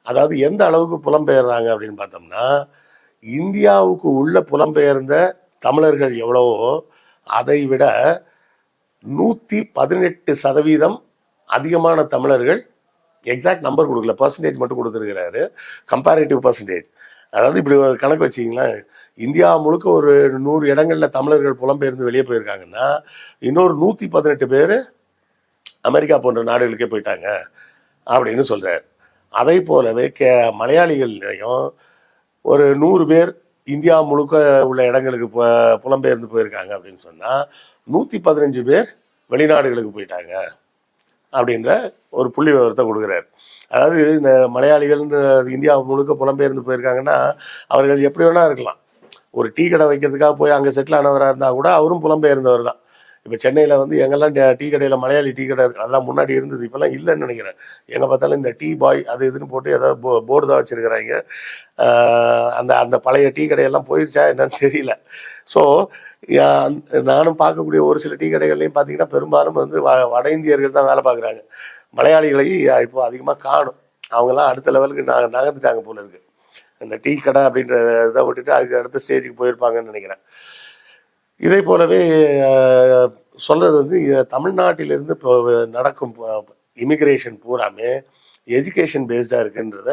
அதாவது எந்த அளவுக்கு புலம்பெயர்றாங்க அப்படின்னு பார்த்தோம்னா, இந்தியாவுக்கு உள்ள புலம்பெயர்ந்த தமிழர்கள் எவ்வளவோ அதை விட 118% அதிகமான தமிழர்கள், எக்ஸாக்ட் நம்பர் கொடுக்கல, பர்சன்டேஜ் மட்டும் கொடுத்துருக்கிறாரு, கம்பேரிட்டிவ் பர்சன்டேஜ். அதாவது இப்படி ஒரு கணக்கு வச்சிங்களேன், இந்தியா முழுக்க ஒரு 100 இடங்கள்ல தமிழர்கள் புலம்பெயர்ந்து வெளியே போயிருக்காங்கன்னா இன்னொரு 118 பேர் அமெரிக்கா போன்ற நாடுகளுக்கே போயிட்டாங்க அப்படின்னு சொல்றாரு. அதை போலவே மலையாளிகள்லையும் ஒரு 100 பேர் இந்தியா முழுக்க உள்ள இடங்களுக்கு புலம்பெயர்ந்து போயிருக்காங்க அப்படின்னு சொன்னா 115 பேர் வெளிநாடுகளுக்கு போயிட்டாங்க அப்படின்ற ஒரு புள்ளி விவரத்தை கொடுக்குறாரு. அதாவது இந்த மலையாளிகள் இந்தியா முழுக்க புலம்பெயர்ந்து போயிருக்காங்கன்னா அவர்கள் எப்படி வேணா இருக்கலாம். ஒரு டீ கடை வைக்கிறதுக்காக போய் அங்கே செட்டில் ஆனவராக இருந்தால் கூட அவரும் புலம்பெயர்ந்தவர் தான். இப்போ சென்னையில் வந்து எங்கெல்லாம் டீ கடையில் மலையாளி டீ கடை இருக்குது, அதெல்லாம் முன்னாடி இருந்தது, இப்போல்லாம் இல்லைன்னு நினைக்கிறேன். எங்கே பார்த்தாலும் இந்த டீ பாய் அது இதுன்னு போட்டு ஏதாவது போர்டு தான் வச்சுருக்கிறாங்க. அந்த அந்த பழைய டீ கடையெல்லாம் போயிடுச்சா என்னன்னு தெரியல. ஸோ நானும் பார்க்கக்கூடிய ஒரு சில டீ கடைகள்லையும் பார்த்தீங்கன்னா பெரும்பாலும் வந்து வட இந்தியர்கள் தான் வேலை பார்க்குறாங்க. மலையாளிகளை இப்போ அதிகமாக காணும். அவங்கெல்லாம் அடுத்த லெவலுக்கு நகர்ந்துட்டாங்க போல இருக்கு. இந்த டீ கடை அப்படின்ற இதை விட்டுட்டு அதுக்கு அடுத்த ஸ்டேஜுக்கு போயிருப்பாங்கன்னு நினைக்கிறேன். இதே போலவே சொல்றது வந்து தமிழ்நாட்டிலிருந்து இப்போ நடக்கும் இமிகிரேஷன் பூராமே எஜுகேஷன் பேஸ்டாக இருக்குன்றத